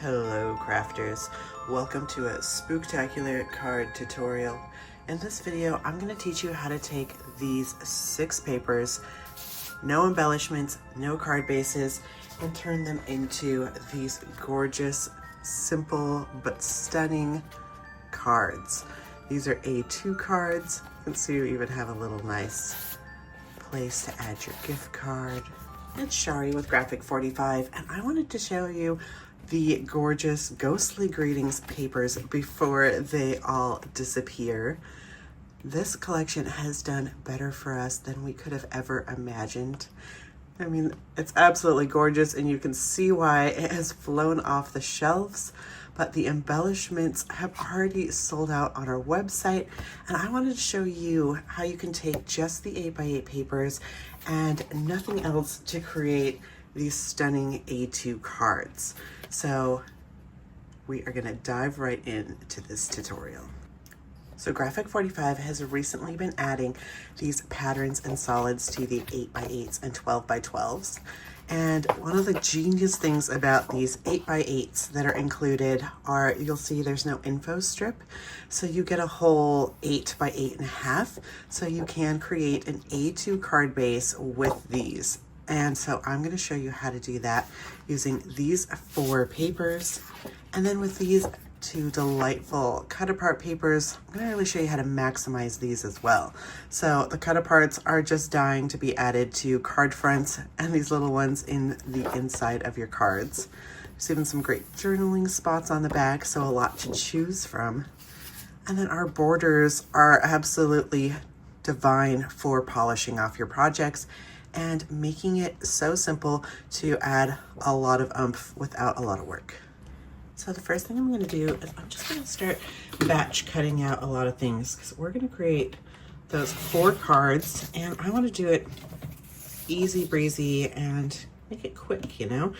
Hello crafters, welcome to a spooktacular card tutorial. In this video, I'm going to teach you how to take these 6 papers, no embellishments, no card bases, and turn them into these gorgeous, simple, but stunning cards. These are A2 cards. You can see you even have a little nice place to add your gift card. It's Charee with Graphic 45, and I wanted to show you the gorgeous ghostly greetings papers before they all disappear. This collection has done better for us than we could have ever imagined. I mean, it's absolutely gorgeous, and you can see why it has flown off the shelves, but the embellishments have already sold out on our website, and I wanted to show you how you can take just the 8x8 papers and nothing else to create these stunning A2 cards. So we are gonna dive right into this tutorial. So Graphic 45 has recently been adding these patterns and solids to the 8x8s and 12x12s. And one of the genius things about these 8x8s that are included are, you'll see there's no info strip. So you get a whole 8x8.5. So you can create an A2 card base with these. And so I'm going to show you how to do that using these 4 papers. And then with these 2 delightful cut apart papers, I'm going to really show you how to maximize these as well. So the cut aparts are just dying to be added to card fronts and these little ones in the inside of your cards. There's even some great journaling spots on the back, so a lot to choose from. And then our borders are absolutely divine for polishing off your projects and making it so simple to add a lot of oomph without a lot of work. So the first thing I'm going to do is I'm just going to start batch cutting out a lot of things because we're going to create those 4 cards, and I want to do it easy breezy and make it quick, you know?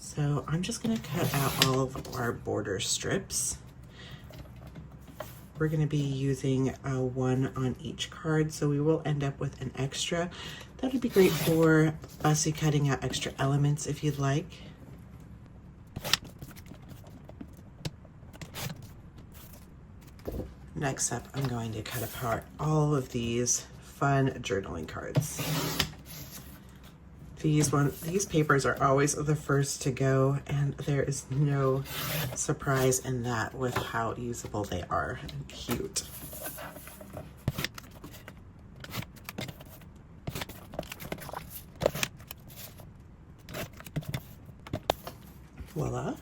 So I'm just going to cut out all of our border strips. We're going to be using 1 on each card, so we will end up with an extra. That would be great for fussy cutting out extra elements if you'd like. Next up, I'm going to cut apart all of these fun journaling cards. These papers are always the first to go, and there is no surprise in that with how usable they are and cute. Voila.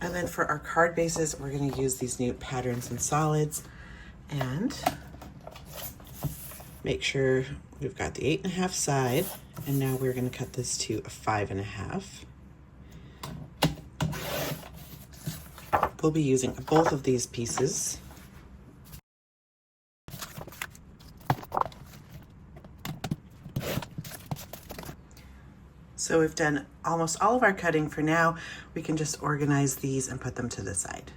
And then for our card bases, we're going to use these new patterns and solids, and make sure we've got the 8.5 side, and now we're going to cut this to a 5.5. We'll be using both of these pieces. So we've done almost all of our cutting for now. We can just organize these and put them to the side.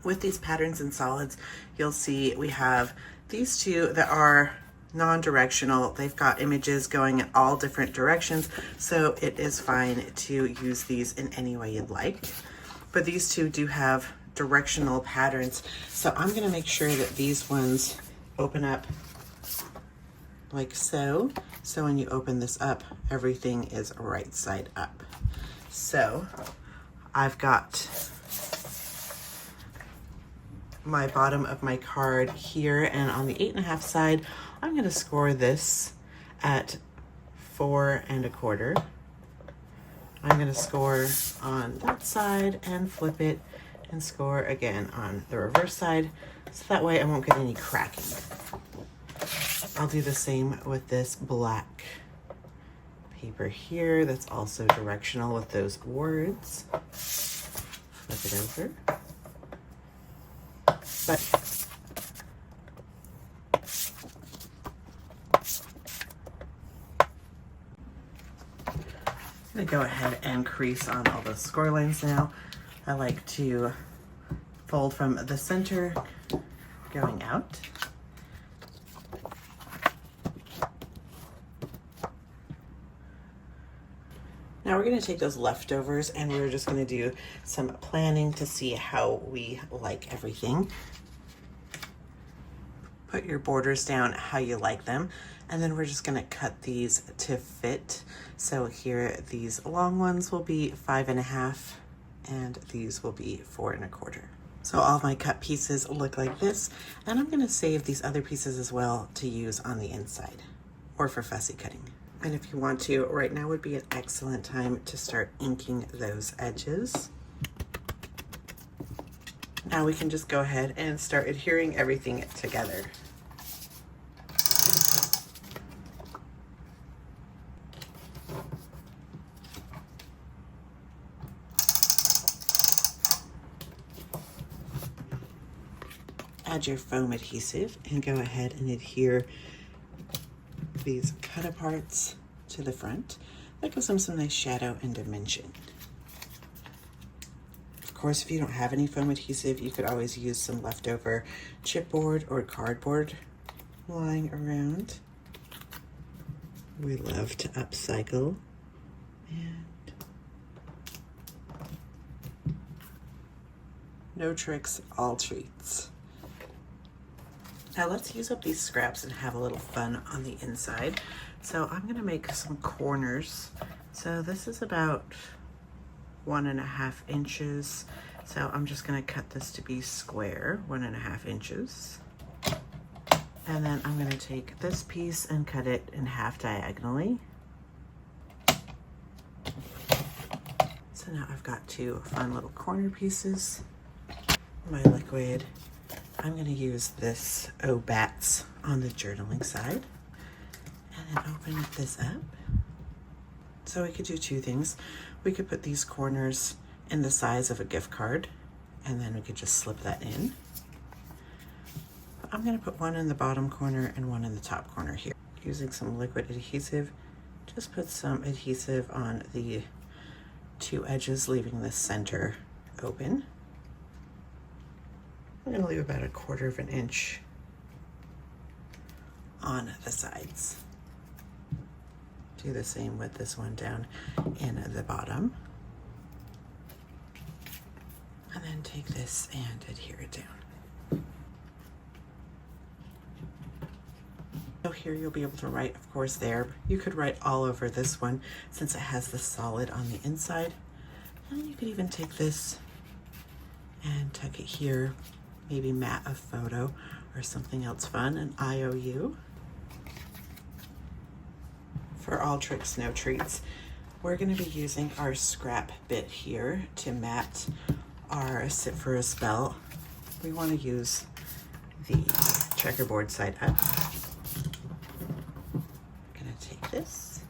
With these patterns and solids, you'll see we have these 2 that are non-directional. They've got images going in all different directions, so it is fine to use these in any way you'd like. But these 2 do have directional patterns, so I'm going to make sure that these ones open up like so. So when you open this up, everything is right side up. So I've got my bottom of my card here, and on the 8.5 side, I'm going to score this at 4 1/4. I'm going to score on that side and flip it and score again on the reverse side, so that way I won't get any cracking. I'll do the same with this black paper here that's also directional with those words. Flip it over. But I'm going to go ahead and crease on all the score lines now. I like to fold from the center going out. Now we're going to take those leftovers and we're just going to do some planning to see how we like everything. Put your borders down how you like them, and then we're just going to cut these to fit. So here, these long ones will be 5.5 and these will be 4 1/4. So all of my cut pieces look like this, and I'm going to save these other pieces as well to use on the inside or for fussy cutting. And if you want to, right now would be an excellent time to start inking those edges. Now we can just go ahead and start adhering everything together. Add your foam adhesive and go ahead and adhere these cut aparts to the front. That gives them some nice shadow and dimension. Of course, if you don't have any foam adhesive, you could always use some leftover chipboard or cardboard lying around. We love to upcycle. And no tricks, all treats. Now let's use up these scraps and have a little fun on the inside. So I'm gonna make some corners. So this is about 1.5 inches. So I'm just gonna cut this to be square, 1.5 inches. And then I'm gonna take this piece and cut it in half diagonally. So now I've got 2 fun little corner pieces. My liquid, I'm gonna use this Bats on the journaling side, and then open this up. So we could do 2 things. We could put these corners in the size of a gift card, and then we could just slip that in. But I'm gonna put one in the bottom corner and one in the top corner here. Using some liquid adhesive, just put some adhesive on the 2 edges, leaving the center open. I'm going to leave about 1/4 inch on the sides. Do the same with this one down in the bottom. And then take this and adhere it down. So here you'll be able to write, of course, there. You could write all over this one since it has the solid on the inside. And you could even take this and tuck it here. Maybe mat a photo or something else fun, an IOU. For all tricks, no treats, we're going to be using our scrap bit here to mat our Sit for a Spell. We want to use the checkerboard side up. I'm going to take this.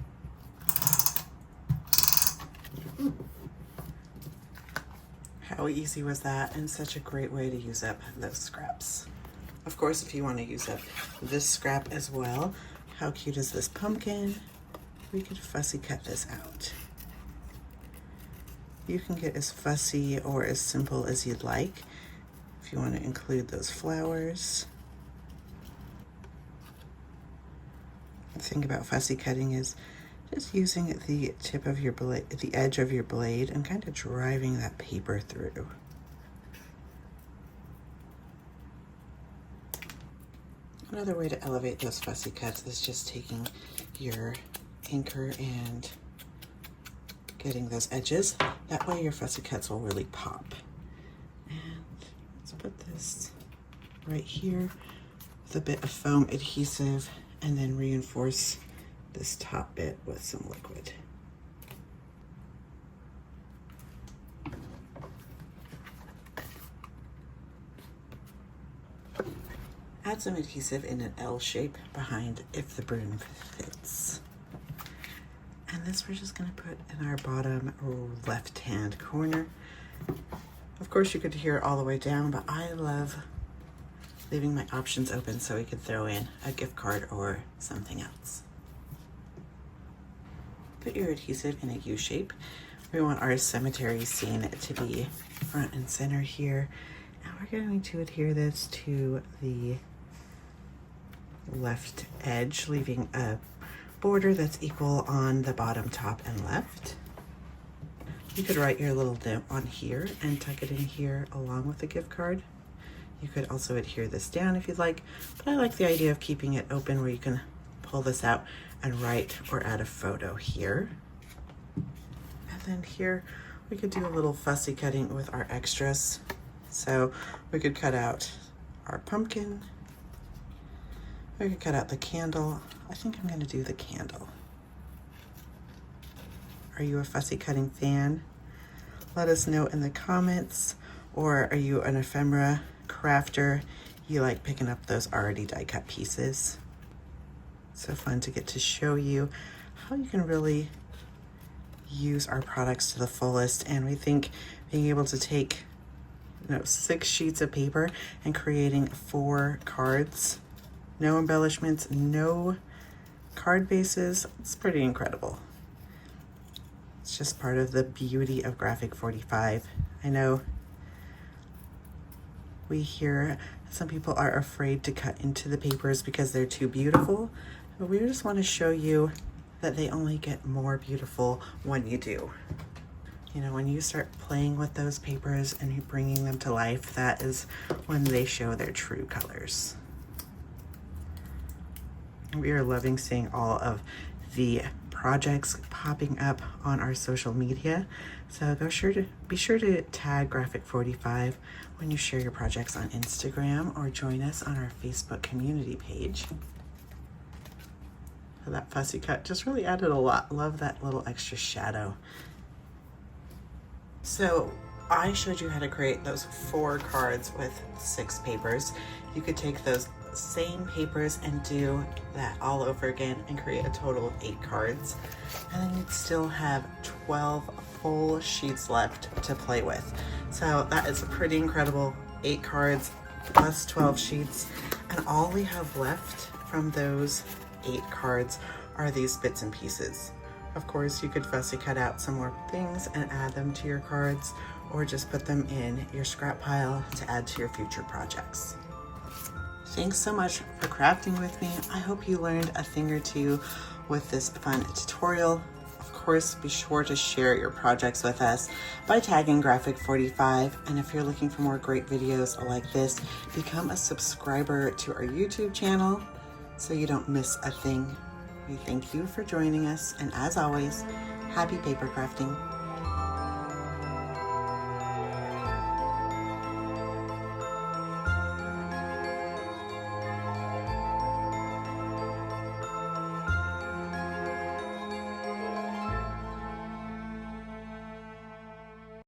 How easy was that, and such a great way to use up those scraps. Of course, if you want to use up this scrap as well, how cute is this pumpkin? We could fussy cut this out. You can get as fussy or as simple as you'd like if you want to include those flowers. The thing about fussy cutting is just using the tip of your blade, the edge of your blade, and kind of driving that paper through. Another way to elevate those fussy cuts is just taking your inker and getting those edges. That way your fussy cuts will really pop. And let's put this right here with a bit of foam adhesive, and then reinforce this top bit with some liquid. Add some adhesive in an L shape behind if the broom fits. And this we're just gonna put in our bottom left-hand corner. Of course you could adhere it all the way down, but I love leaving my options open so we could throw in a gift card or something else. Put your adhesive in a U shape. We want our cemetery scene to be front and center here. And we're going to adhere this to the left edge, leaving a border that's equal on the bottom, top, and left. You could write your little note on here and tuck it in here along with the gift card. You could also adhere this down if you'd like, but I like the idea of keeping it open where you can pull this out and write or add a photo here. And then here we could do a little fussy cutting with our extras. So we could cut out our pumpkin. We could cut out the candle. I think I'm going to do the candle. Are you a fussy cutting fan? Let us know in the comments. Or are you an ephemera crafter? You like picking up those already die cut pieces? So fun to get to show you how you can really use our products to the fullest. And we think being able to take 6 sheets of paper and creating 4 cards, no embellishments, no card bases, it's pretty incredible. It's just part of the beauty of Graphic 45. I know we hear some people are afraid to cut into the papers because they're too beautiful, but we just want to show you that they only get more beautiful when you do. You know, when you start playing with those papers and you're bringing them to life, that is when they show their true colors. We are loving seeing all of the projects popping up on our social media. So be sure to tag Graphic 45 when you share your projects on Instagram or join us on our Facebook community page. So that fussy cut just really added a lot. Love that little extra shadow. So I showed you how to create those 4 cards with 6 papers. You could take those same papers and do that all over again and create a total of 8 cards. And then you'd still have 12 full sheets left to play with. So that is pretty incredible. 8 cards plus 12 sheets. And all we have left from those 8 cards are these bits and pieces. Of course, you could fussy cut out some more things and add them to your cards, or just put them in your scrap pile to add to your future projects. Thanks so much for crafting with me. I hope you learned a thing or two with this fun tutorial. Of course, be sure to share your projects with us by tagging Graphic 45. And if you're looking for more great videos like this, become a subscriber to our YouTube channel so you don't miss a thing. We thank you for joining us, and as always, happy paper crafting.